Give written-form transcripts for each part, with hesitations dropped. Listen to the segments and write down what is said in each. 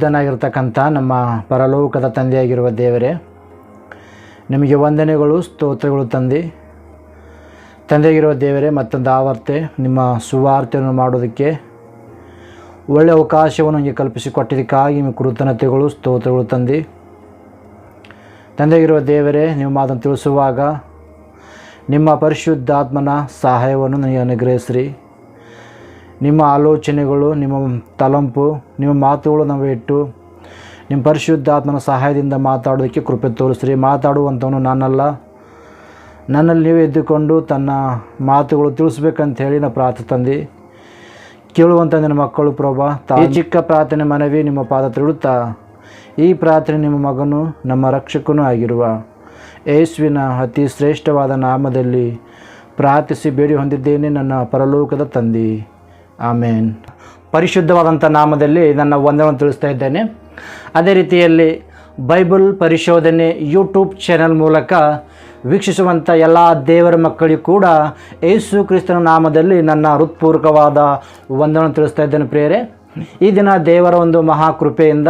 ಪರಿಶುದ್ಧನಾಗಿರ್ತಕ್ಕಂಥ ನಮ್ಮ ಪರಲೋಕದ ತಂದೆಯಾಗಿರುವ ದೇವರೇ, ನಿಮಗೆ ವಂದನೆಗಳು, ಸ್ತೋತ್ರಗಳು ತಂದೆಯಾಗಿರುವ ದೇವರೇ. ಮತ್ತೊಂದು ಆವರ್ತೆ ನಿಮ್ಮ ಸುವಾರ್ತೆಯನ್ನು ಮಾಡೋದಕ್ಕೆ ಒಳ್ಳೆಯ ಅವಕಾಶವನ್ನು ನನಗೆ ಕಲ್ಪಿಸಿಕೊಟ್ಟಿದ್ದಕ್ಕಾಗಿ ನಿಮಗೆ ಕೃತಜ್ಞತೆಗಳು, ಸ್ತೋತ್ರಗಳು ತಂದೆಯಾಗಿರುವ ದೇವರೇ. ನೀವು ಮಾತನ್ನು ತಿಳಿಸುವಾಗ ನಿಮ್ಮ ಪರಿಶುದ್ಧಾತ್ಮನ ಸಹಾಯವನ್ನು ನನಗೆ ಅನುಗ್ರಹಿಸ್ರಿ. ನಿಮ್ಮ ಆಲೋಚನೆಗಳು, ನಿಮ್ಮ ತಲಂಪು, ನಿಮ್ಮ ಮಾತುಗಳು ನಾವು ಇಟ್ಟು ನಿಮ್ಮ ಪರಿಶುದ್ಧಾತ್ಮನ ಸಹಾಯದಿಂದ ಮಾತಾಡೋದಕ್ಕೆ ಕೃಪೆ ತೋರಿಸ್ರಿ. ಮಾತಾಡುವಂಥವನು ನಾನಲ್ಲ, ನನ್ನಲ್ಲಿ ನೀವು ಎದ್ದುಕೊಂಡು ತನ್ನ ಮಾತುಗಳು ತಿಳಿಸ್ಬೇಕಂತ ಹೇಳಿ ನಾವು ಪ್ರಾರ್ಥನೆ ಕೇಳುವಂಥ ನನ್ನ ಮಕ್ಕಳು ಪ್ರಭಾ, ಈ ಚಿಕ್ಕ ಪ್ರಾರ್ಥನೆ ಮನವಿ ನಿಮ್ಮ ಪಾದ ತಿಳುತ್ತಾ ಈ ಪ್ರಾರ್ಥನೆ ನಿಮ್ಮ ಮಗನು ನಮ್ಮ ರಕ್ಷಕನೂ ಆಗಿರುವ ಯೇಸುವಿನ ಅತಿ ಶ್ರೇಷ್ಠವಾದ ನಾಮದಲ್ಲಿ ಪ್ರಾರ್ಥಿಸಿ ಬೇಡಿ ಹೊಂದಿದ್ದೇನೆ ನನ್ನ ಪರಲೋಕದ ತಂದೆ, ಆಮೇನ್. ಪರಿಶುದ್ಧವಾದಂಥ ನಾಮದಲ್ಲಿ ನನ್ನ ವಂದನೆಯನ್ನು ತಿಳಿಸ್ತಾ ಇದ್ದೇನೆ. ಅದೇ ರೀತಿಯಲ್ಲಿ ಬೈಬಲ್ ಪರಿಶೋಧನೆ ಯೂಟ್ಯೂಬ್ ಚಾನೆಲ್ ಮೂಲಕ ವೀಕ್ಷಿಸುವಂಥ ಎಲ್ಲ ದೇವರ ಮಕ್ಕಳಿಗೂ ಕೂಡ ಯೇಸು ಕ್ರಿಸ್ತನ ನಾಮದಲ್ಲಿ ನನ್ನ ಹೃತ್ಪೂರ್ವಕವಾದ ವಂದನೆಯನ್ನು ತಿಳಿಸ್ತಾ ಇದ್ದೇನೆ. ಪ್ರಿಯರೇ, ಈ ದಿನ ದೇವರ ಒಂದು ಮಹಾಕೃಪೆಯಿಂದ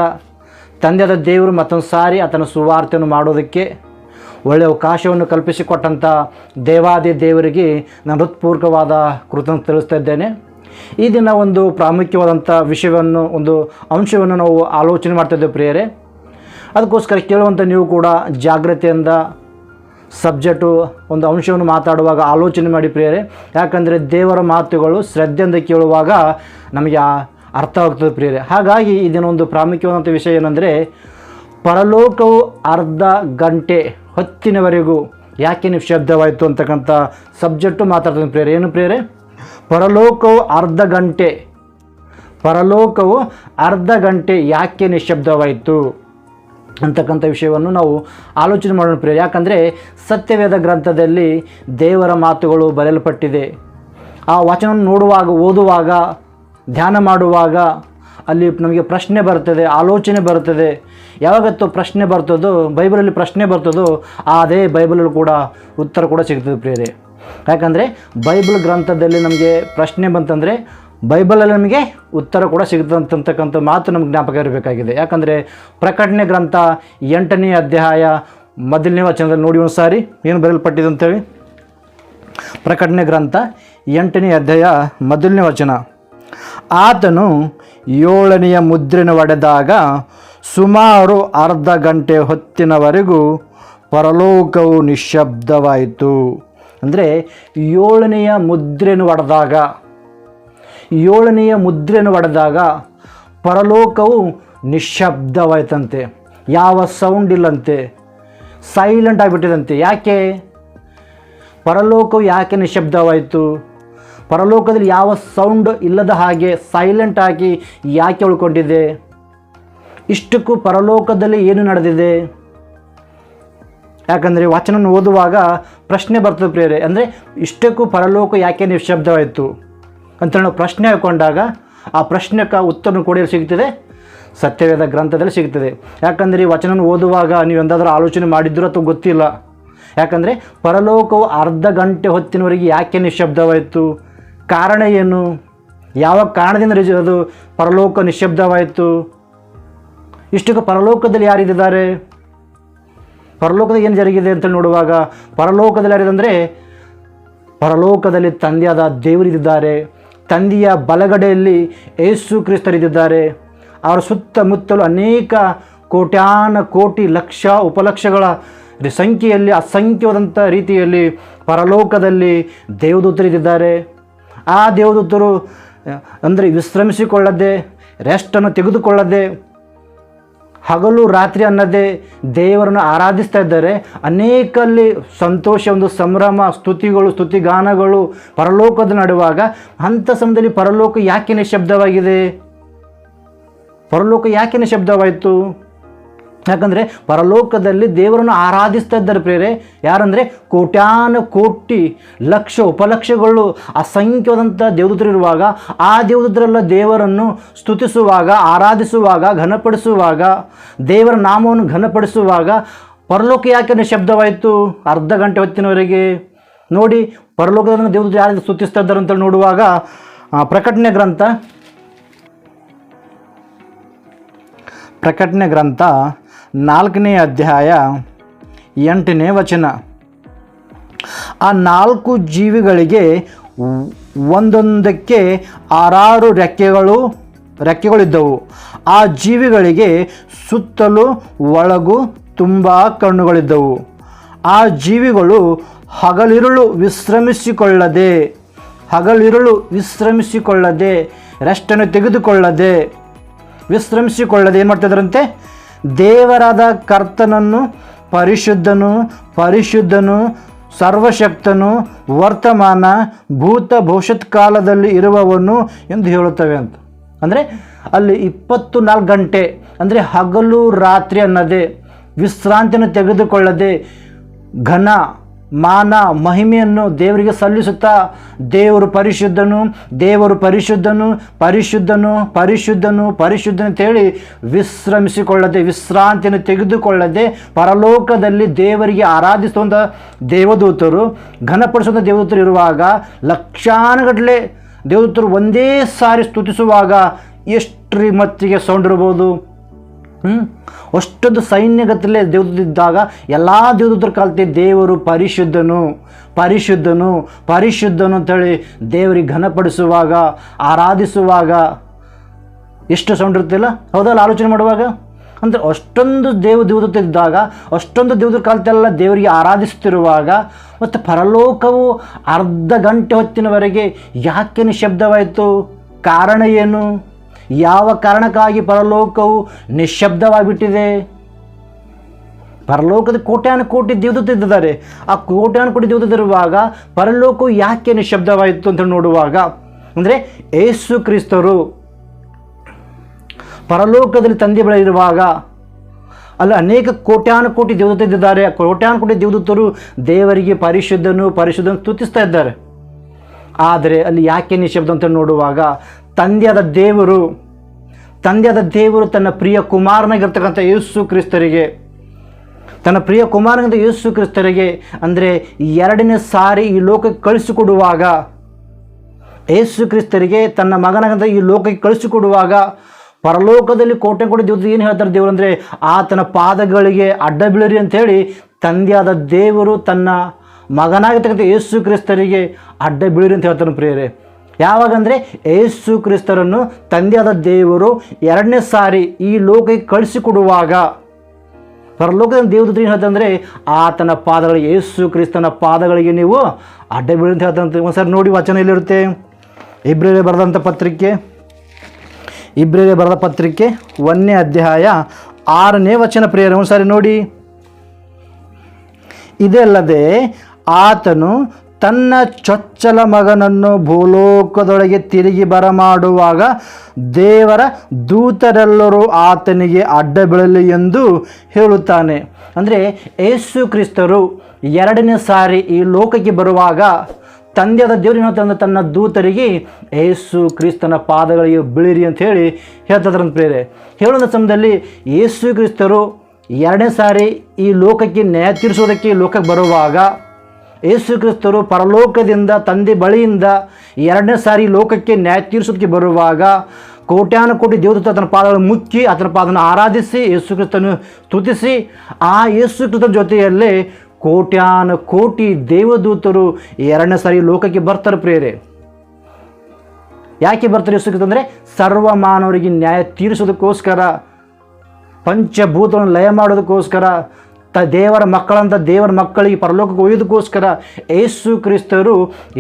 ತಂದೆಯಾದ ದೇವರು ಮತ್ತೊಂದು ಸಾರಿ ಆತನ ಸುವಾರ್ತೆಯನ್ನು ಮಾಡೋದಕ್ಕೆ ಒಳ್ಳೆಯ ಅವಕಾಶವನ್ನು ಕಲ್ಪಿಸಿಕೊಟ್ಟಂಥ ದೇವಾದಿ ದೇವರಿಗೆ ನಾನು ಹೃತ್ಪೂರ್ವಕವಾದ ಕೃತಜ್ಞತೆ ತಿಳಿಸ್ತಾ ಇದ್ದೇನೆ. ಈ ದಿನ ಒಂದು ಪ್ರಾಮುಖ್ಯವಾದಂಥ ವಿಷಯವನ್ನು, ಒಂದು ಅಂಶವನ್ನು ನಾವು ಆಲೋಚನೆ ಮಾಡ್ತಾಯಿದ್ದೇವೆ ಪ್ರಿಯರೇ. ಅದಕ್ಕೋಸ್ಕರ ಕೇಳುವಂಥ ನೀವು ಕೂಡ ಜಾಗ್ರತೆಯಿಂದ ಸಬ್ಜೆಕ್ಟು ಒಂದು ಅಂಶವನ್ನು ಮಾತಾಡುವಾಗ ಆಲೋಚನೆ ಮಾಡಿ ಪ್ರಿಯರೇ. ಯಾಕಂದರೆ ದೇವರ ಮಾತುಗಳು ಶ್ರದ್ಧೆಯಿಂದ ಕೇಳುವಾಗ ನಮಗೆ ಅರ್ಥವಾಗ್ತದೆ ಪ್ರಿಯರೇ. ಹಾಗಾಗಿ ಇದನ್ನ ಒಂದು ಪ್ರಾಮುಖ್ಯವಾದಂಥ ವಿಷಯ ಏನಂದರೆ, ಪರಲೋಕವು ಅರ್ಧ ಗಂಟೆ ಹೊತ್ತಿನವರೆಗೂ ಯಾಕೆ ನಿಶ್ಶಬ್ದವಾಯಿತು ಅಂತಕ್ಕಂಥ ಸಬ್ಜೆಕ್ಟು ಮಾತಾಡ್ತೀನಿ ಪ್ರಿಯರೇ. ಏನು ಪ್ರಿಯರೇ? ಪರಲೋಕವು ಅರ್ಧ ಗಂಟೆ ಯಾಕೆ ನಿಶ್ಶಬ್ದವಾಯಿತು ಅಂತಕ್ಕಂಥ ವಿಷಯವನ್ನು ನಾವು ಆಲೋಚನೆ ಮಾಡೋಣ ಪ್ರಿಯರೇ. ಯಾಕಂದರೆ ಸತ್ಯವೇದ ಗ್ರಂಥದಲ್ಲಿ ದೇವರ ಮಾತುಗಳು ಬರೆಯಲ್ಪಟ್ಟಿದೆ. ಆ ವಚನವನ್ನು ನೋಡುವಾಗ, ಓದುವಾಗ, ಧ್ಯಾನ ಮಾಡುವಾಗ ಅಲ್ಲಿ ನಮಗೆ ಪ್ರಶ್ನೆ ಬರ್ತದೆ, ಆಲೋಚನೆ ಬರ್ತದೆ. ಯಾವಾಗತ್ತೋ ಪ್ರಶ್ನೆ ಬರ್ತದೋ, ಬೈಬಲಲ್ಲಿ ಪ್ರಶ್ನೆ ಬರ್ತದೋ, ಅದೇ ಬೈಬಲಲ್ಲಿ ಕೂಡ ಉತ್ತರ ಕೂಡ ಸಿಗ್ತದೆ ಪ್ರಿಯರೇ. ಯಾಕಂದರೆ ಬೈಬಲ್ ಗ್ರಂಥದಲ್ಲಿ ನಮಗೆ ಪ್ರಶ್ನೆ ಬಂತಂದರೆ ಬೈಬಲಲ್ಲಿ ನಮಗೆ ಉತ್ತರ ಕೂಡ ಸಿಗುತ್ತೆ ಅಂತಕ್ಕಂಥ ಮಾತು ನಮ್ಗೆ ಜ್ಞಾಪಕ ಇರಬೇಕಾಗಿದೆ. ಯಾಕಂದರೆ ಪ್ರಕಟಣೆ ಗ್ರಂಥ 8ನೇ ಅಧ್ಯಾಯ 1ನೇ ವಚನದಲ್ಲಿ ನೋಡಿ ಒಂದು ಸಾರಿ ಏನು ಬರೆಯಲ್ಪಟ್ಟಿದೆ ಅಂತೇಳಿ. ಪ್ರಕಟಣೆ ಗ್ರಂಥ 8ನೇ ಅಧ್ಯಾಯ 1ನೇ ವಚನ. ಆತನು 7ನೆಯ ಮುದ್ರೆಯನ್ನು ಒಡೆದಾಗ ಸುಮಾರು ಅರ್ಧ ಗಂಟೆ ಹೊತ್ತಿನವರೆಗೂ ಪರಲೋಕವು ನಿಶ್ಶಬ್ದವಾಯಿತು. ಅಂದರೆ 7ನೆಯ ಮುದ್ರೆಯನ್ನು ಒಡೆದಾಗ ಪರಲೋಕವು ನಿಶ್ಶಬ್ದವಾಯ್ತಂತೆ. ಯಾವ ಸೌಂಡ್ ಇಲ್ಲಂತೆ, ಸೈಲೆಂಟ್ ಆಗಿಬಿಟ್ಟಿದಂತೆ. ಯಾಕೆ ಪರಲೋಕವು ಯಾಕೆ ನಿಶ್ಶಬ್ದವಾಯಿತು? ಪರಲೋಕದಲ್ಲಿ ಯಾವ ಸೌಂಡ್ ಇಲ್ಲದ ಹಾಗೆ ಸೈಲೆಂಟ್ ಆಗಿ ಯಾಕೆ ಉಳ್ಕೊಂಡಿದೆ? ಇಷ್ಟಕ್ಕೂ ಪರಲೋಕದಲ್ಲಿ ಏನು ನಡೆದಿದೆ? ಯಾಕಂದರೆ ವಚನವನ್ನು ಓದುವಾಗ ಪ್ರಶ್ನೆ ಬರ್ತದೆ ಪ್ರಿಯರೇ. ಅಂದರೆ ಇಷ್ಟಕ್ಕೂ ಪರಲೋಕ ಯಾಕೆ ನಿಶ್ಶಬ್ದವಾಯಿತು ಅಂತ ನಾವು ಪ್ರಶ್ನೆ ಹಾಕೊಂಡಾಗ ಆ ಪ್ರಶ್ನೆಗೆ ಉತ್ತರ ಕೂಡ ಸಿಗ್ತದೆ, ಸತ್ಯವೇದ ಗ್ರಂಥದಲ್ಲಿ ಸಿಗ್ತದೆ. ಯಾಕಂದರೆ ಈ ವಚನವನ್ನು ಓದುವಾಗ ನೀವು ಎಂದಾದರೂ ಆಲೋಚನೆ ಮಾಡಿದ್ರೂ ಅಥವಾ ಗೊತ್ತಿಲ್ಲ. ಯಾಕಂದರೆ ಪರಲೋಕವು ಅರ್ಧ ಗಂಟೆ ಹೊತ್ತಿನವರೆಗೆ ಯಾಕೆ ನಿಶ್ಶಬ್ದವಾಯಿತು? ಕಾರಣ ಏನು? ಯಾವ ಕಾರಣದಿಂದ ಅದು ಪರಲೋಕ ನಿಶ್ಶಬ್ದವಾಯಿತು? ಇಷ್ಟಕ್ಕೆ ಪರಲೋಕದಲ್ಲಿ ಯಾರಿದ್ದಾರೆ? ಪರಲೋಕದಲ್ಲಿ ಏನು ಜರುಗಿದೆ ಅಂತ ನೋಡುವಾಗ ಪರಲೋಕದಲ್ಲಿ ಯಾರಿದಂದರೆ ಪರಲೋಕದಲ್ಲಿ ತಂದೆಯಾದ ದೇವರಿದ್ದಾರೆ. ತಂದೆಯ ಬಲಗಡೆಯಲ್ಲಿ ಯೇಸು ಕ್ರಿಸ್ತರಿದ್ದಾರೆ. ಅವರ ಸುತ್ತಮುತ್ತಲು ಅನೇಕ ಕೋಟ್ಯಾನ ಕೋಟಿ ಲಕ್ಷ ಉಪಲಕ್ಷಗಳ ಸಂಖ್ಯೆಯಲ್ಲಿ ಅಸಂಖ್ಯವಾದಂಥ ರೀತಿಯಲ್ಲಿ ಪರಲೋಕದಲ್ಲಿ ದೇವದೂತರಿದ್ದಾರೆ. ಆ ದೇವದೂತರು ಅಂದರೆ ವಿಶ್ರಮಿಸಿಕೊಳ್ಳದೆ, ರೆಸ್ಟನ್ನು ತೆಗೆದುಕೊಳ್ಳದೆ, ಹಗಲು ರಾತ್ರಿ ಅನ್ನದೇ ದೇವರನ್ನು ಆರಾಧಿಸ್ತಾ ಇದ್ದಾರೆ. ಅನೇಕಲ್ಲಿ ಸಂತೋಷ, ಒಂದು ಸಂಭ್ರಮ, ಸ್ತುತಿಗಾನಗಳು ಪರಲೋಕದ ನಡುವಾಗ ಅಂಥ ಸಮಯದಲ್ಲಿ ಪರಲೋಕ ಯಾಕೆ ನಿಶ್ಶಬ್ದವಾಗಿದೆ? ಪರಲೋಕ ಯಾಕೆ ನಿಶ್ಶಬ್ದವಾಯಿತು? ಯಾಕಂದರೆ ಪರಲೋಕದಲ್ಲಿ ದೇವರನ್ನು ಆರಾಧಿಸ್ತಾ ಇದ್ದಾರೆ ಪ್ರಿಯರೇ. ಯಾರಂದರೆ ಕೋಟ್ಯಾನ ಕೋಟಿ ಲಕ್ಷ ಉಪಲಕ್ಷಗಳು ಅಸಂಖ್ಯವಾದಂಥ ದೇವದೂತರಿರುವಾಗ ಆ ದೇವದೂತರೆಲ್ಲ ದೇವರನ್ನು ಸ್ತುತಿಸುವಾಗ, ಆರಾಧಿಸುವಾಗ, ಘನಪಡಿಸುವಾಗ, ದೇವರ ನಾಮವನ್ನು ಘನಪಡಿಸುವಾಗ ಪರಲೋಕ ಯಾಕೆ ನಿಶ್ಶಬ್ದವಾಯಿತು ಅರ್ಧ ಗಂಟೆ ಹೊತ್ತಿನವರೆಗೆ? ನೋಡಿ, ಪರಲೋಕದ ದೇವದೂತರು ಯಾರು ಸ್ತುತಿಸ್ತಾ ಇದ್ದಾರೆ ಅಂತ ನೋಡುವಾಗ ಪ್ರಕಟಣೆ ಗ್ರಂಥ ಪ್ರಕಟಣೆ ಗ್ರಂಥ 4ನೇ ಅಧ್ಯಾಯ 8ನೇ ವಚನ. ಆ 4 ಜೀವಿಗಳಿಗೆ ಒಂದೊಂದಕ್ಕೆ 6 ರೆಕ್ಕೆಗಳಿದ್ದವು. ಆ ಜೀವಿಗಳಿಗೆ ಸುತ್ತಲೂ ಒಳಗೂ ತುಂಬ ಕಣ್ಣುಗಳಿದ್ದವು. ಆ ಜೀವಿಗಳು ಹಗಲಿರುಳು ವಿಶ್ರಮಿಸಿಕೊಳ್ಳದೆ ರೆಸ್ಟನ್ನು ತೆಗೆದುಕೊಳ್ಳದೆ ಏನು ಮಾಡ್ತಿದ್ದಾರಂತೆ? ದೇವರಾದ ಕರ್ತನನ್ನು ಪರಿಶುದ್ಧನು ಸರ್ವಶಕ್ತನು ವರ್ತಮಾನ ಭೂತ ಭವಿಷ್ಯತ್ ಕಾಲದಲ್ಲಿ ಇರುವವನು ಎಂದು ಹೇಳುತ್ತವೆ ಅಂತ. ಅಂದರೆ ಅಲ್ಲಿ 24 ಗಂಟೆ ಅಂದರೆ ಹಗಲು ರಾತ್ರಿ ಅನ್ನದೇ ವಿಶ್ರಾಂತಿಯನ್ನು ತೆಗೆದುಕೊಳ್ಳದೆ ಘನ ಮಾನ ಮಹಿಮೆಯನ್ನು ದೇವರಿಗೆ ಸಲ್ಲಿಸುತ್ತಾ ದೇವರು ಪರಿಶುದ್ಧನು ಅಂತೇಳಿ ವಿಶ್ರಾಂತಿಯನ್ನು ತೆಗೆದುಕೊಳ್ಳದೆ ಪರಲೋಕದಲ್ಲಿ ದೇವರಿಗೆ ಆರಾಧಿಸುವಂಥ ದೇವದೂತರು, ಘನಪಡಿಸುವಂಥ ದೇವದೂತರು ಇರುವಾಗ, ಲಕ್ಷಾನುಗಟ್ಟಲೆ ದೇವದೂತರು ಒಂದೇ ಸಾರಿ ಸ್ತುತಿಸುವಾಗ ಎಷ್ಟರ ಮಟ್ಟಿಗೆ ಸೌಂಡ್ ಇರ್ಬೋದು? ಅಷ್ಟೊಂದು ಸೈನ್ಯಗತ್ತಲೇ ದೇವದೂತರಿದ್ದಾಗ ಎಲ್ಲ ದೇವದೂತರು ಕಲ್ತಿ ದೇವರು ಪರಿಶುದ್ಧನು ಅಂತೇಳಿ ದೇವರಿಗೆ ಘನಪಡಿಸುವಾಗ, ಆರಾಧಿಸುವಾಗ ಎಷ್ಟು ಸೌಂಡ್ ಇರ್ತಿಲ್ಲ? ಹೌದಲ್ಲ? ಆಲೋಚನೆ ಮಾಡುವಾಗ ಅಂದರೆ ಅಷ್ಟೊಂದು ದೇವದೂತರಿದ್ದಾಗ, ಅಷ್ಟೊಂದು ದೇವದೂತರ ಕಲ್ತೆಲ್ಲ ದೇವರಿಗೆ ಆರಾಧಿಸುತ್ತಿರುವಾಗ, ಮತ್ತು ಪರಲೋಕವು ಅರ್ಧ ಗಂಟೆ ಹೊತ್ತಿನವರೆಗೆ ಯಾಕೆ ನಿಶಬ್ದವಾಯಿತು? ಕಾರಣ ಏನು? ಯಾವ ಕಾರಣಕ್ಕಾಗಿ ಪರಲೋಕವು ನಿಶ್ಶಬ್ದವಾಗಿಬಿಟ್ಟಿದೆ? ಪರಲೋಕದ ಕೋಟ್ಯಾನುಕೋಟಿ ದೇವದೂತರು ಇದ್ದಾರೆ. ಆ ಕೋಟ್ಯಾನುಕೋಟಿ ದೇವದೂತರಿರುವಾಗ ಪರಲೋಕವು ಯಾಕೆ ನಿಶ್ಶಬ್ದವಾಯಿತು ಅಂತ ನೋಡುವಾಗ, ಅಂದರೆ ಯೇಸು ಕ್ರಿಸ್ತರು ಪರಲೋಕದಲ್ಲಿ ತಂದೆ ಬಳಿ ಇರುವಾಗ ಅಲ್ಲಿ ಅನೇಕ ಕೋಟ್ಯಾನುಕೋಟಿ ದೇವದೂತರಿದ್ದಾರೆ. ಕೋಟ್ಯಾನುಕೋಟಿ ದೇವದೂತರು ದೇವರಿಗೆ ಪರಿಶುದ್ಧನು ಸ್ತುತಿಸ್ತಾ ಇದ್ದಾರೆ. ಆದರೆ ಅಲ್ಲಿ ಯಾಕೆ ನಿಶ್ಶಬ್ದ ಅಂತ ನೋಡುವಾಗ, ತಂದೆಯಾದ ದೇವರು ತನ್ನ ಪ್ರಿಯ ಕುಮಾರನಾಗಿರ್ತಕ್ಕಂಥ ಯೇಸು ಕ್ರಿಸ್ತರಿಗೆ ಅಂದರೆ 2ನೇ ಸಾರಿ ಈ ಲೋಕಕ್ಕೆ ಕಳಿಸಿಕೊಡುವಾಗ, ಯೇಸು ಕ್ರಿಸ್ತರಿಗೆ ತನ್ನ ಮಗನಾಗಂತ ಈ ಲೋಕಕ್ಕೆ ಕಳಿಸಿಕೊಡುವಾಗ ಪರಲೋಕದಲ್ಲಿ ಕೋಟೆ ದೇವರು ಏನು ಹೇಳ್ತಾರೆ? ದೇವರು ಅಂದರೆ ಆತನ ಪಾದಗಳಿಗೆ ಅಡ್ಡ ಬೀಳಿರಿ ಅಂಥೇಳಿ ತಂದೆಯಾದ ದೇವರು ತನ್ನ ಮಗನಾಗಿರ್ತಕ್ಕಂಥ ಯೇಸು ಕ್ರಿಸ್ತರಿಗೆ ಅಡ್ಡ ಬೀಳಿರಿ ಅಂತ ಹೇಳ್ತಾನೆ ಪ್ರಿಯರೇ. ಯಾವಾಗಂದರೆ ಯೇಸು ಕ್ರಿಸ್ತರನ್ನು ತಂದೆಯಾದ ದೇವರು 2ನೇ ಸಾರಿ ಈ ಲೋಕಕ್ಕೆ ಕಳಿಸಿಕೊಡುವಾಗ ಪರಲೋಕದ ದೇವದೂತರು ಏನು ಹೇಳ್ತಂದರೆ ಆತನ ಪಾದಗಳಿಗೆ, ಯೇಸು ಕ್ರಿಸ್ತನ ಪಾದಗಳಿಗೆ ನೀವು ಅಡ್ಡ ಬೀಳಿ ಅಂತ ಹೇಳ್ತಂತೆ. ಒಂದ್ಸರಿ ನೋಡಿ, ವಚನ ಎಲ್ಲಿರುತ್ತೆ? ಇಬ್ರಿಯರಿಗೆ ಬರೆದ ಪತ್ರಿಕೆ 1ನೇ ಅಧ್ಯಾಯ 6ನೇ ವಚನ ಪ್ರಿಯರೇ, ಒಂದ್ಸರಿ ನೋಡಿ. ಇದಲ್ಲದೆ ಆತನು ತನ್ನ ಚೊಚ್ಚಲ ಮಗನನ್ನು ಭೂಲೋಕದೊಳಗೆ ತಿರುಗಿ ಬರಮಾಡುವಾಗ ದೇವರ ದೂತರೆಲ್ಲರೂ ಆತನಿಗೆ ಅಡ್ಡ ಬೀಳಲಿ ಎಂದು ಹೇಳುತ್ತಾನೆ. ಅಂದರೆ ಯೇಸು ಕ್ರಿಸ್ತರು 2ನೇ ಸಾರಿ ಈ ಲೋಕಕ್ಕೆ ಬರುವಾಗ ತಂದೆಯಾದ ದೇವರಿನ ತನ್ನ ದೂತರಿಗೆ ಯೇಸು ಕ್ರಿಸ್ತನ ಪಾದಗಳಿಗೆ ಬೀಳಿರಿ ಅಂತ ಹೇಳಿ ಹೇಳ್ತಿದ್ರಂತ ಪ್ರೇರೆ. ಹೇಳುವ ಸಮಯದಲ್ಲಿ ಯೇಸು ಕ್ರಿಸ್ತರು 2ನೇ ಸಾರಿ ಈ ಲೋಕಕ್ಕೆ ನ್ಯಾಯ ತೀರಿಸೋದಕ್ಕೆ ಈ ಲೋಕಕ್ಕೆ ಬರುವಾಗ, ಯೇಸು ಕ್ರಿಸ್ತರು ಪರಲೋಕದಿಂದ ತಂದೆ ಬಳಿಯಿಂದ 2ನೇ ಸಾರಿ ಲೋಕಕ್ಕೆ ನ್ಯಾಯ ತೀರಿಸೋದಕ್ಕೆ ಬರುವಾಗ ಕೋಟ್ಯಾನುಕೋಟಿ ದೇವದೂತ ಆತನ ಪಾದಗಳನ್ನು ಮುಚ್ಚಿ ಆತನ ಪಾದವನ್ನು ಆರಾಧಿಸಿ ಯೇಸು ಕ್ರಿಸ್ತನು ಸ್ತುತಿಸಿ, ಆ ಯೇಸು ಕ್ರಿಸ್ತನ ಜೊತೆಯಲ್ಲೇ ಕೋಟ್ಯಾನುಕೋಟಿ ದೇವದೂತರು 2ನೇ ಸಾರಿ ಲೋಕಕ್ಕೆ ಬರ್ತಾರೆ ಪ್ರಿಯರೇ. ಯಾಕೆ ಬರ್ತಾರೆ ಯೇಸು ಕ್ರಿಸ್ತ ಅಂದರೆ ಸರ್ವ ಮಾನವರಿಗೆ ನ್ಯಾಯ ತೀರಿಸೋದಕ್ಕೋಸ್ಕರ, ಪಂಚಭೂತಗಳನ್ನು ಲಯ ಮಾಡೋದಕ್ಕೋಸ್ಕರ, ದೇವರ ಮಕ್ಕಳಿಗೆ ಪರಲೋಕಕ್ಕೆ ಒಯ್ಯೋದಕ್ಕೋಸ್ಕರ ಯೇಸು ಕ್ರಿಸ್ತರು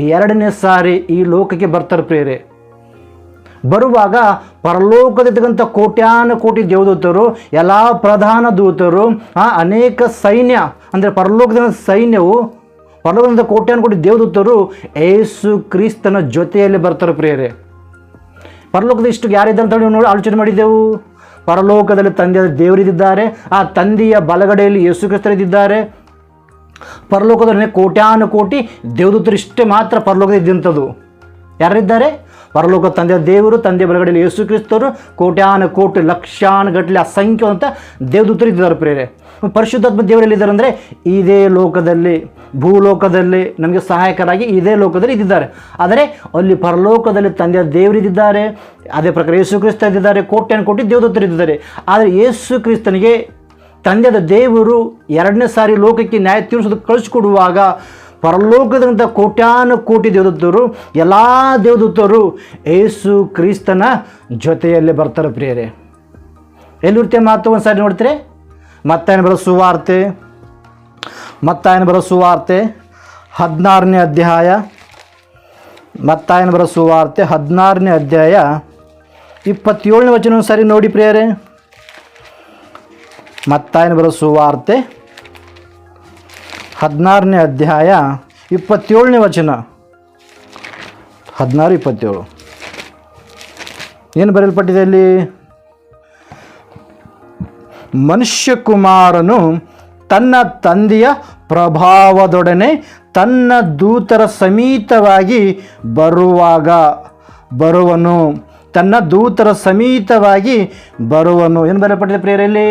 2ನೇ ಸಾರಿ ಈ ಲೋಕಕ್ಕೆ ಬರ್ತಾರೆ ಪ್ರಿಯರೇ. ಬರುವಾಗ ಪರಲೋಕದಿರ್ತಕ್ಕಂಥ ಕೋಟ್ಯಾನುಕೋಟಿ ದೇವದೂತರು, ಎಲ್ಲ ಪ್ರಧಾನ ದೂತರು, ಅನೇಕ ಸೈನ್ಯ ಅಂದರೆ ಪರಲೋಕದ ಸೈನ್ಯವು, ಪರಲೋಕದಿಂದ ಕೋಟ್ಯಾನುಕೋಟಿ ದೇವದೂತರು ಯೇಸು ಕ್ರಿಸ್ತನ ಜೊತೆಯಲ್ಲಿ ಬರ್ತಾರೆ ಪ್ರಿಯರೇ. ಪರಲೋಕದ ಇಷ್ಟು ಯಾರಿದ್ದಾರೆ ಅಂತ ನೋಡಿ ಆಲೋಚನೆ ಮಾಡಿದ್ದೆವು. ಪರಲೋಕದಲ್ಲಿ ತಂದೆಯ ದೇವರಿದ್ದಾರೆ, ಆ ತಂದೆಯ ಬಲಗಡೆಯಲ್ಲಿ ಯೇಸು ಕ್ರಿಸ್ತರಿದ್ದಾರೆ. ಪರಲೋಕದಲ್ಲಿ ಕೋಟ್ಯಾನುಕೋಟಿ ದೇವದೂತರು ಇಷ್ಟೇ ಮಾತ್ರ ಪರಲೋಕದ ಇದ್ದಂಥದ್ದು. ಯಾರಿದ್ದಾರೆ? ಪರಲೋಕ ತಂದೆಯ ದೇವರು, ತಂದೆಯ ಬಲಗಡೆಯಲ್ಲಿ ಯೇಸು ಕ್ರಿಸ್ತರು, ಕೋಟ್ಯಾನುಕೋಟಿ ಲಕ್ಷಾನುಗಟ್ಟಲೆ ಅಸಂಖ್ಯವಂತ ದೇವದೂತರು ಇದ್ದಾರೆ ಪ್ರೇರೆ. ಪರಿಶುದ್ಧಾತ್ಮ ದೇವರಲ್ಲಿದ್ದಾರೆ ಅಂದರೆ ಇದೇ ಲೋಕದಲ್ಲಿ, ಭೂಲೋಕದಲ್ಲಿ ನಮಗೆ ಸಹಾಯಕರಾಗಿ ಇದೇ ಲೋಕದಲ್ಲಿ ಇದ್ದಿದ್ದಾರೆ. ಆದರೆ ಅಲ್ಲಿ ಪರಲೋಕದಲ್ಲಿ ತಂದೆಯ ದೇವರಿದ್ದಾರೆ, ಅದೇ ಪ್ರಕಾರ ಯೇಸು ಕ್ರಿಸ್ತ ಇದ್ದಿದ್ದಾರೆ, ಕೋಟ್ಯಾನು ಕೋಟಿ ದೇವದೂತರು ಇದ್ದಿದ್ದಾರೆ. ಆದರೆ ಯೇಸು ಕ್ರಿಸ್ತನಿಗೆ ತಂದೆಯ ದೇವರು ಎರಡನೇ ಸಾರಿ ಲೋಕಕ್ಕೆ ನ್ಯಾಯ ತೀರಿಸೋದಕ್ಕೆ ಕಳಿಸ್ಕೊಡುವಾಗ ಪರಲೋಕದಂಥ ಕೋಟ್ಯಾನು ಕೋಟಿ ದೇವದೂತರು, ಎಲ್ಲ ದೇವದೂತರು ಯೇಸು ಕ್ರಿಸ್ತನ ಜೊತೆಯಲ್ಲೇ ಬರ್ತಾರೆ ಪ್ರಿಯರೇ. ಎಲ್ಲಿರುತ್ತೆ ಮಾತು ಒಂದು ಸಾರಿ ನೋಡ್ತೀರಿ, ಮತ್ತಾಯನ ಬರೋ ಸುವಾರ್ತೆ 16ನೇ ಅಧ್ಯಾಯ, ಮತ್ತಾಯನ ಬರೋ ಸುವಾರ್ತೆ 16ನೇ ಅಧ್ಯಾಯ 27ನೇ ವಚನ ಒಂದು ಸಾರಿ ನೋಡಿ ಪ್ರಿಯರೇ. ಮತ್ತಾಯನ ಬರೋ ಸುವಾರ್ತೆ 16ನೇ ಅಧ್ಯಾಯ 27ನೇ ವಚನ, 16-27 ಏನು ಬರೆಯಲ್ಪಟ್ಟಿದೆ ಅಲ್ಲಿ? ಮನುಷ್ಯಕುಮಾರನು ತನ್ನ ತಂದೆಯ ಪ್ರಭಾವದೊಡನೆ ತನ್ನ ದೂತರ ಸಮೇತವಾಗಿ ಬರುವನು. ತನ್ನ ದೂತರ ಸಮೇತವಾಗಿ ಬರುವನು. ಏನು ಬರೆಯಲ್ಪಟ್ಟಿದೆ ಪ್ರಿಯರಲ್ಲಿ?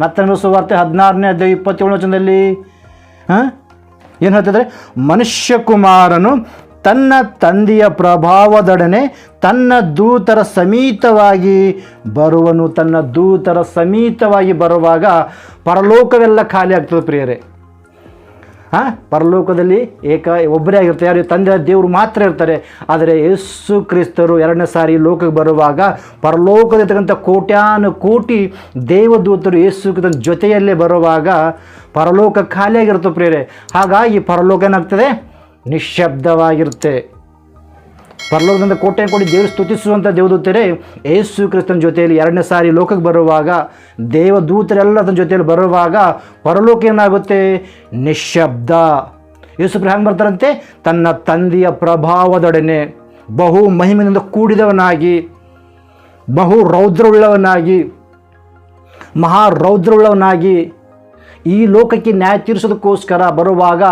ಮತ್ತಾಯನ ಸುವಾರ್ತೆ 16ನೇ ಅಧ್ಯಾಯ 27ನೇ ವಚನದಲ್ಲಿ ಏನು ಹೇಳ್ತಿದ್ರೆ, ಮನುಷ್ಯಕುಮಾರನು ತನ್ನ ತಂದೆಯ ಪ್ರಭಾವದೊಡನೆ ತನ್ನ ದೂತರ ಸಮೇತವಾಗಿ ಬರುವನು. ತನ್ನ ದೂತರ ಸಮೇತವಾಗಿ ಬರುವಾಗ ಪರಲೋಕವೆಲ್ಲ ಖಾಲಿ ಆಗ್ತದೆ ಪ್ರಿಯರೇ. ಪರಲೋಕದಲ್ಲಿ ಒಬ್ಬರೇ ಆಗಿರ್ತಾರೆ, ಯಾರು? ತಂದೆಯ ದೇವರು ಮಾತ್ರ ಇರ್ತಾರೆ. ಆದರೆ ಯೇಸು ಕ್ರಿಸ್ತರು ಎರಡನೇ ಸಾರಿ ಲೋಕಕ್ಕೆ ಬರುವಾಗ ಪರಲೋಕದಲ್ಲಿರ್ತಕ್ಕಂಥ ಕೋಟ್ಯಾನು ಕೋಟಿ ದೇವದೂತರು ಯೇಸು ಕ್ರಿಸ್ತನ ಜೊತೆಯಲ್ಲೇ ಬರುವಾಗ ಪರಲೋಕ ಖಾಲಿಯಾಗಿರುತ್ತೆ ಪ್ರಿಯರೇ. ಹಾಗಾಗಿ ಪರಲೋಕ ಏನಾಗ್ತದೆ? ನಿಶ್ಶಬ್ದವಾಗಿರುತ್ತೆ. ಪರಲೋಕದಿಂದ ಕೋಟ್ಯಾನು ಕೋಟಿ ದೇವರು ಸ್ತುತಿಸುವಂಥ ದೇವದೂತರೇ ಯೇಸು ಕ್ರಿಸ್ತನ ಜೊತೆಯಲ್ಲಿ ಎರಡನೇ ಸಾರಿ ಲೋಕಕ್ಕೆ ಬರುವಾಗ, ದೇವದೂತರೆಲ್ಲ ಅದರ ಜೊತೆಯಲ್ಲಿ ಬರುವಾಗ ಪರಲೋಕ ಏನಾಗುತ್ತೆ? ನಿಶ್ಶಬ್ದ. ಯೇಸು ಹೆಂಗೆ ಬರ್ತಾರಂತೆ? ತನ್ನ ತಂದೆಯ ಪ್ರಭಾವದೊಡನೆ ಬಹು ಮಹಿಮೆಯಿಂದ ಕೂಡಿದವನಾಗಿ, ಬಹು ರೌದ್ರವುಳ್ಳವನಾಗಿ, ಮಹಾರೌದ್ರವುಳ್ಳವನಾಗಿ ಈ ಲೋಕಕ್ಕೆ ನ್ಯಾಯ ತೀರಿಸೋದಕ್ಕೋಸ್ಕರ ಬರುವಾಗ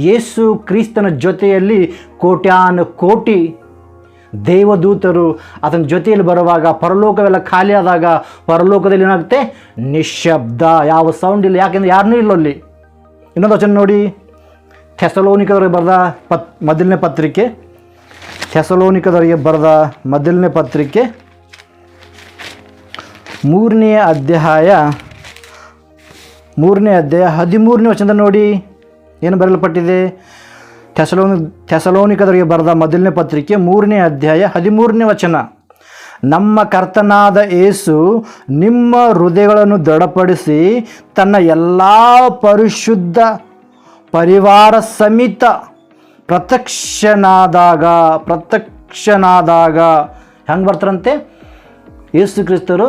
ಯೇಸು ಕ್ರಿಸ್ತನ ಜೊತೆಯಲ್ಲಿ ಕೋಟ್ಯಾನು ಕೋಟಿ ದೇವದೂತರು ಅದನ್ನ ಜೊತೆಯಲ್ಲಿ ಬರುವಾಗ ಪರಲೋಕವೆಲ್ಲ ಖಾಲಿ ಆದಾಗ ಪರಲೋಕದಲ್ಲಿ ಏನಾಗುತ್ತೆ? ನಿಶ್ಶಬ್ದ, ಯಾವ ಸೌಂಡ್ ಇಲ್ಲ. ಯಾಕೆಂದರೆ ಯಾರನ್ನೂ ಇಲ್ಲ ಅಲ್ಲಿ. ಇನ್ನೊಂದು ವಚನ ನೋಡಿ, ಥೆಸಲೋನಿಕದವರಿಗೆ ಬರೆದ ಮೊದಲನೇ ಪತ್ರಿಕೆ, ಥೆಸಲೋನಿಕದವರಿಗೆ ಬರೆದ ಮೊದಲನೇ ಪತ್ರಿಕೆ 3ನೇ ಅಧ್ಯಾಯ 13ನೇ ವಚನ ನೋಡಿ ಏನು ಬರೆಯಲ್ಪಟ್ಟಿದೆ? ಥೆಸಲೋನಿಕದವರಿಗೆ ಬರೆದ ಮೊದಲನೇ ಪತ್ರಿಕೆ 3ನೇ ಅಧ್ಯಾಯ 13ನೇ ವಚನ. ನಮ್ಮ ಕರ್ತನಾದ ಯೇಸು ನಿಮ್ಮ ಹೃದಯಗಳನ್ನು ದೃಢಪಡಿಸಿ ತನ್ನ ಎಲ್ಲ ಪರಿಶುದ್ಧ ಪರಿವಾರ ಸಮೇತ ಪ್ರತ್ಯಕ್ಷನಾದಾಗ ಹೆಂಗೆ ಬರ್ತಾರಂತೆ? ಯೇಸು ಕ್ರಿಸ್ತರು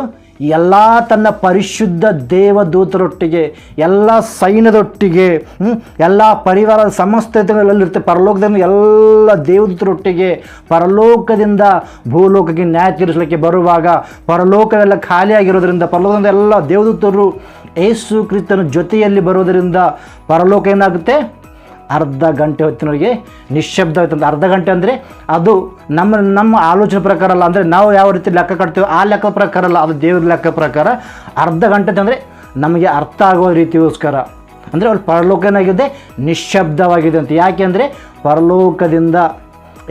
ಎಲ್ಲ ತನ್ನ ಪರಿಶುದ್ಧ ದೇವದೂತರೊಟ್ಟಿಗೆ, ಎಲ್ಲ ಸೈನ್ಯದೊಟ್ಟಿಗೆ, ಎಲ್ಲ ಪರಿವಾರದ ಸಮಸ್ತಗಳಲ್ಲಿರುತ್ತೆ. ಪರಲೋಕದಿಂದ ಎಲ್ಲ ದೇವದೂತರೊಟ್ಟಿಗೆ ಪರಲೋಕದಿಂದ ಭೂಲೋಕಕ್ಕೆ ನ್ಯಾಯ ತೀರಿಸಲಿಕ್ಕೆ ಬರುವಾಗ ಪರಲೋಕವೆಲ್ಲ ಖಾಲಿಯಾಗಿರೋದ್ರಿಂದ ಪರಲೋಕದಿಂದ ಎಲ್ಲ ದೇವದೂತರು ಯೇಸು ಕ್ರಿಸ್ತನ ಜೊತೆಯಲ್ಲಿ ಬರೋದರಿಂದ ಪರಲೋಕ ಏನಾಗುತ್ತೆ? ಅರ್ಧ ಗಂಟೆ ಹೊತ್ತಿನವರೆಗೆ ನಿಶ್ಶಬ್ದ ಆಯ್ತಂತ. ಅರ್ಧ ಗಂಟೆ ಅಂದರೆ ಅದು ನಮ್ಮ ಆಲೋಚನೆ ಪ್ರಕಾರ ಅಲ್ಲ, ಅಂದರೆ ನಾವು ಯಾವ ರೀತಿ ಲೆಕ್ಕ ಕಟ್ತೀವಿ ಆ ಲೆಕ್ಕ ಪ್ರಕಾರ ಅಲ್ಲ, ಅದು ದೇವ್ರ ಲೆಕ್ಕ ಪ್ರಕಾರ. ಅರ್ಧ ಗಂಟೆ ಅಂದರೆ ನಮಗೆ ಅರ್ಥ ಆಗೋ ರೀತಿಗೋಸ್ಕರ. ಅಂದರೆ ಅಲ್ಲಿ ಪರಲೋಕ ಏನಾಗಿದೆ? ನಿಶ್ಶಬ್ದವಾಗಿದೆ ಅಂತ. ಯಾಕೆಂದರೆ ಪರಲೋಕದಿಂದ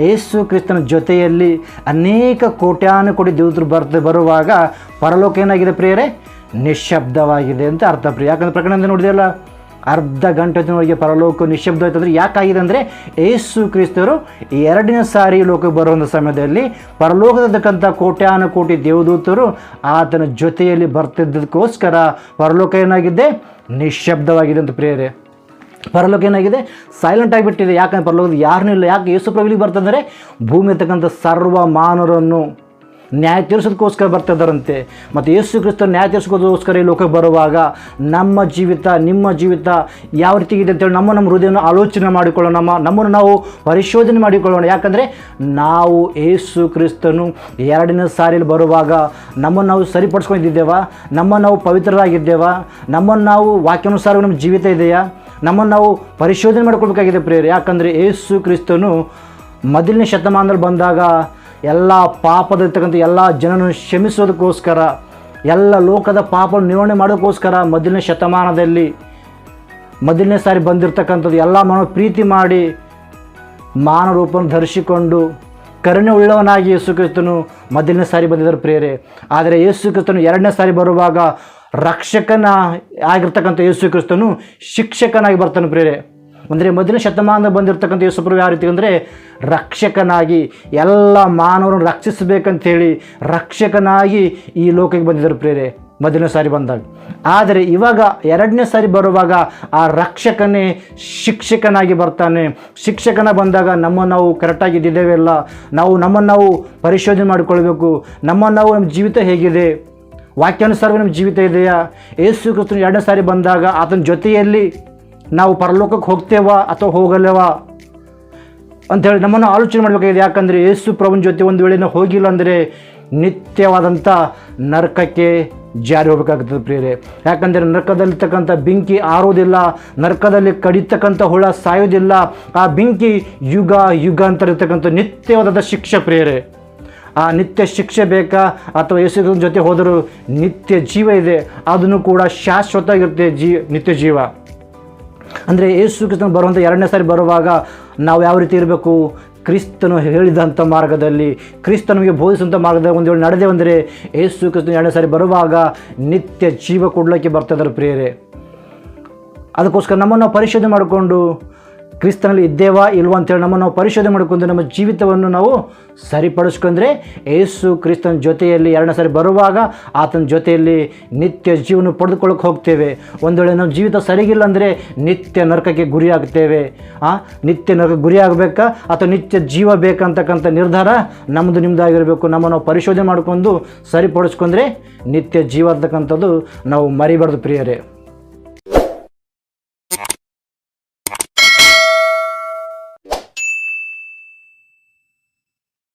ಯೇಸು ಕ್ರಿಸ್ತನ ಜೊತೆಯಲ್ಲಿ ಅನೇಕ ಕೋಟ್ಯಾನು ಕೋಟಿ ದೇವತರು ಬರುವಾಗ ಪರಲೋಕ ಏನಾಗಿದೆ ಪ್ರಿಯರೇ? ನಿಶ್ಶಬ್ದವಾಗಿದೆ ಅಂತ ಅರ್ಥ ಪ್ರಿಯ. ಯಾಕಂದರೆ ಪ್ರಕರಣದಿಂದ ನೋಡಿದೆಯಲ್ಲ, ಅರ್ಧ ಗಂಟೆವರೆಗೆ ಪರಲೋಕ ನಿಶ್ಶಬ್ದ ಆಯ್ತಂದರೆ ಯಾಕಾಗಿದೆ ಅಂದರೆ ಯೇಸು ಕ್ರಿಸ್ತರು ಎರಡನೇ ಸಾರಿ ಲೋಕಕ್ಕೆ ಬರುವಂಥ ಸಮಯದಲ್ಲಿ ಪರಲೋಕದಕ್ಕಂಥ ಕೋಟ್ಯಾನು ಕೋಟಿ ದೇವದೂತರು ಆತನ ಜೊತೆಯಲ್ಲಿ ಬರ್ತಿದ್ದದಕ್ಕೋಸ್ಕರ ಪರಲೋಕ ಏನಾಗಿದೆ? ನಿಶ್ಶಬ್ದವಾಗಿದೆ ಅಂತ ಪ್ರಿಯರೇ. ಪರಲೋಕ ಏನಾಗಿದೆ? ಸೈಲೆಂಟ್ ಆಗಿಬಿಟ್ಟಿದೆ. ಯಾಕಂದರೆ ಪರಲೋಕದ ಯಾರನ್ನೂ ಇಲ್ಲ. ಯಾಕೆ ಯೇಸು ಪ್ರಭುವಿಗೆ ಬರ್ತಂದರೆ ಭೂಮಿ ಇರ್ತಕ್ಕಂಥ ಸರ್ವ ಮಾನವರನ್ನು ನ್ಯಾಯ ತೀರಿಸೋದಕ್ಕೋಸ್ಕರ ಬರ್ತಿದ್ದಾರಂತೆ. ಮತ್ತು ಯೇಸು ಕ್ರಿಸ್ತರು ನ್ಯಾಯ ತೀರಿಸೋದಕ್ಕೋಸ್ಕರ ಈ ಲೋಕಕ್ಕೆ ಬರುವಾಗ ನಮ್ಮ ಜೀವಿತ, ನಿಮ್ಮ ಜೀವಿತ ಯಾವ ರೀತಿ ಇದೆ ಅಂತೇಳಿ ನಮ್ಮ ಹೃದಯವನ್ನು ಆಲೋಚನೆ ಮಾಡಿಕೊಳ್ಳೋಣ, ನಮ್ಮನ್ನು ನಾವು ಪರಿಶೋಧನೆ ಮಾಡಿಕೊಳ್ಳೋಣ. ಯಾಕಂದರೆ ನಾವು ಯೇಸು ಕ್ರಿಸ್ತನು ಎರಡನೇ ಸಾರಿಯಲ್ಲಿ ಬರುವಾಗ ನಮ್ಮನ್ನು ನಾವು ಸರಿಪಡಿಸ್ಕೊಂಡಿದ್ದೇವಾ? ನಮ್ಮನ್ನು ನಾವು ಪವಿತ್ರರಾಗಿದ್ದೇವಾ? ನಮ್ಮನ್ನು ನಾವು ವಾಕ್ಯಾನುಸಾರ ನಮ್ಮ ಜೀವಿತ ಇದೆಯಾ? ನಮ್ಮನ್ನು ನಾವು ಪರಿಶೋಧನೆ ಮಾಡ್ಕೊಳ್ಬೇಕಾಗಿದೆ ಪ್ರಿಯರೇ. ಯಾಕಂದರೆ ಯೇಸು ಕ್ರಿಸ್ತನು ಮೊದಲನೇ ಶತಮಾನದಲ್ಲಿ ಬಂದಾಗ ಎಲ್ಲ ಪಾಪದಲ್ಲಿರ್ತಕ್ಕಂಥ ಎಲ್ಲ ಜನರನ್ನು ಕ್ಷಮಿಸೋದಕ್ಕೋಸ್ಕರ ಎಲ್ಲ ಲೋಕದ ಪಾಪ ನಿವಾರಣೆ ಮಾಡೋಕ್ಕೋಸ್ಕರ ಮೊದಲನೇ ಶತಮಾನದಲ್ಲಿ ಮೊದಲನೇ ಸಾರಿ ಬಂದಿರತಕ್ಕಂಥದ್ದು ಎಲ್ಲ ಮಾನವ ಪ್ರೀತಿ ಮಾಡಿ ಮಾನವ ರೂಪವನ್ನು ಧರಿಸಿಕೊಂಡು ಕರುಣೆ ಉಳ್ಳವನಾಗಿ ಯೇಸು ಕ್ರಿಸ್ತನು ಮೊದಲನೇ ಸಾರಿ ಬಂದಿದ್ದರು ಪ್ರಿಯರೇ. ಆದರೆ ಯೇಸು ಕ್ರಿಸ್ತನು ಎರಡನೇ ಸಾರಿ ಬರುವಾಗ ರಕ್ಷಕನ ಆಗಿರ್ತಕ್ಕಂಥ ಯೇಸು ಕ್ರಿಸ್ತನು ಶಿಕ್ಷಕನಾಗಿ ಬರ್ತಾನೆ ಪ್ರಿಯರೇ. ಅಂದರೆ ಮೊದಲನೇ ಶತಮಾನದ ಬಂದಿರತಕ್ಕಂಥ ಯೇಸುಪ್ರಭು ಯಾವ ರೀತಿ ಅಂದರೆ ರಕ್ಷಕನಾಗಿ ಎಲ್ಲ ಮಾನವರನ್ನು ರಕ್ಷಿಸಬೇಕಂತೇಳಿ ರಕ್ಷಕನಾಗಿ ಈ ಲೋಕಕ್ಕೆ ಬಂದಿದ್ದರು ಪ್ರಿಯರೇ ಮೊದಲನೇ ಸಾರಿ ಬಂದಾಗ. ಆದರೆ ಇವಾಗ ಎರಡನೇ ಸಾರಿ ಬರುವಾಗ ಆ ರಕ್ಷಕನೇ ಶಿಕ್ಷಕನಾಗಿ ಬರ್ತಾನೆ. ಶಿಕ್ಷಕನ ಬಂದಾಗ ನಮ್ಮನ್ನು ನಾವು ಕರೆಕ್ಟಾಗಿ ಇದ್ದಿದ್ದೇವೆ ಇಲ್ಲ, ನಮ್ಮನ್ನು ನಾವು ಪರಿಶೋಧನೆ ಮಾಡಿಕೊಳ್ಬೇಕು. ನಮ್ಮ ಜೀವಿತ ಹೇಗಿದೆ, ವಾಕ್ಯಾನುಸಾರವೇ ನಮ್ಮ ಜೀವಿತ ಇದೆಯಾ? ಯೇಸು ಕ್ರಿಸ್ತನು ಎರಡನೇ ಸಾರಿ ಬಂದಾಗ ಆತನ ಜೊತೆಯಲ್ಲಿ ನಾವು ಪರಲೋಕಕ್ಕೆ ಹೋಗ್ತೇವಾ ಅಥವಾ ಹೋಗಲ್ವಾ ಅಂಥೇಳಿ ನಮ್ಮನ್ನು ಆಲೋಚನೆ ಮಾಡಬೇಕಾಗಿದೆ. ಯಾಕಂದರೆ ಯೇಸು ಪ್ರಭುನ ಜೊತೆ ಒಂದು ವೇಳೆ ನಾವು ಹೋಗಿಲ್ಲ ಅಂದರೆ ನಿತ್ಯವಾದಂಥ ನರಕಕ್ಕೆ ಜಾರಿ ಹೋಗಬೇಕಾಗ್ತದೆ ಪ್ರಿಯರೇ. ಯಾಕಂದರೆ ನರಕದಲ್ಲಿರ್ತಕ್ಕಂಥ ಬೆಂಕಿ ಆರೋದಿಲ್ಲ, ನರಕದಲ್ಲಿ ಕಡಿತಕ್ಕಂಥ ಹುಳ ಸಾಯೋದಿಲ್ಲ. ಆ ಬೆಂಕಿ ಯುಗ ಯುಗಾಂತರ ಇರ್ತಕ್ಕಂಥ ನಿತ್ಯವಾದ ಶಿಕ್ಷೆ ಪ್ರಿಯರೇ. ಆ ನಿತ್ಯ ಶಿಕ್ಷೆ ಬೇಕಾ ಅಥವಾ ಯೇಸು ಜೊತೆ ಹೋದರೂ ನಿತ್ಯ ಜೀವ ಇದೆ, ಅದನ್ನು ಕೂಡ ಶಾಶ್ವತವಾಗಿರುತ್ತೆ ನಿತ್ಯ ಜೀವ. ಅಂದರೆ ಯೇಸು ಕ್ರಿಸ್ತನು ಬರುವಂಥ ಎರಡನೇ ಸಾರಿ ಬರುವಾಗ ನಾವು ಯಾವ ರೀತಿ ಇರಬೇಕು? ಕ್ರಿಸ್ತನು ಹೇಳಿದಂಥ ಮಾರ್ಗದಲ್ಲಿ, ಕ್ರಿಸ್ತ ನಮಗೆ ಬೋಧಿಸುವಂಥ ಮಾರ್ಗದಲ್ಲಿ ಒಂದು ವೇಳೆ ನಡೆದೇ ಅಂದರೆ ಯೇಸು ಕ್ರಿಸ್ತನು ಎರಡನೇ ಸಾರಿ ಬರುವಾಗ ನಿತ್ಯ ಜೀವ ಕೊಡಲಿಕ್ಕೆ ಬರ್ತಿದ್ದಾರೆ ಪ್ರಿಯರೇ. ಅದಕ್ಕೋಸ್ಕರ ನಮ್ಮನ್ನು ಪರಿಶೋಧನೆ ಮಾಡಿಕೊಂಡು ಕ್ರಿಸ್ತನಲ್ಲಿ ಇದ್ದೇವಾ ಇಲ್ವಾ ಅಂತೇಳಿ ನಮ್ಮನ್ನು ನಾವು ಪರಿಶೋಧನೆ ಮಾಡಿಕೊಂಡು ನಮ್ಮ ಜೀವಿತವನ್ನು ನಾವು ಸರಿಪಡಿಸ್ಕೊಂಡ್ರೆ ಯೇಸು ಕ್ರಿಸ್ತನ ಜೊತೆಯಲ್ಲಿ ಎರಡನೇ ಸಾರಿ ಬರುವಾಗ ಆತನ ಜೊತೆಯಲ್ಲಿ ನಿತ್ಯ ಜೀವನ ಪಡೆದುಕೊಳ್ಳೋಕೆ ಹೋಗ್ತೇವೆ. ಒಂದು ವೇಳೆ ನಮ್ಮ ಜೀವಿತ ಸರಿಗಿಲ್ಲ ಅಂದರೆ ನಿತ್ಯ ನರಕಕ್ಕೆ ಗುರಿಯಾಗ್ತೇವೆ. ನಿತ್ಯ ನರಕ ಗುರಿಯಾಗಬೇಕಾ ಅಥವಾ ನಿತ್ಯ ಜೀವ ಬೇಕಂತಕ್ಕಂಥ ನಿರ್ಧಾರ ನಮ್ಮದು ನಿಮ್ಮದಾಗಿರಬೇಕು. ನಮ್ಮನ್ನು ನಾವು ಪರಿಶೋಧನೆ ಮಾಡಿಕೊಂಡು ಸರಿಪಡಿಸ್ಕೊಂಡ್ರೆ ನಿತ್ಯ ಜೀವ ಅಂತಕ್ಕಂಥದ್ದು ನಾವು ಮರಿಬಾರ್ದು ಪ್ರಿಯರೇ.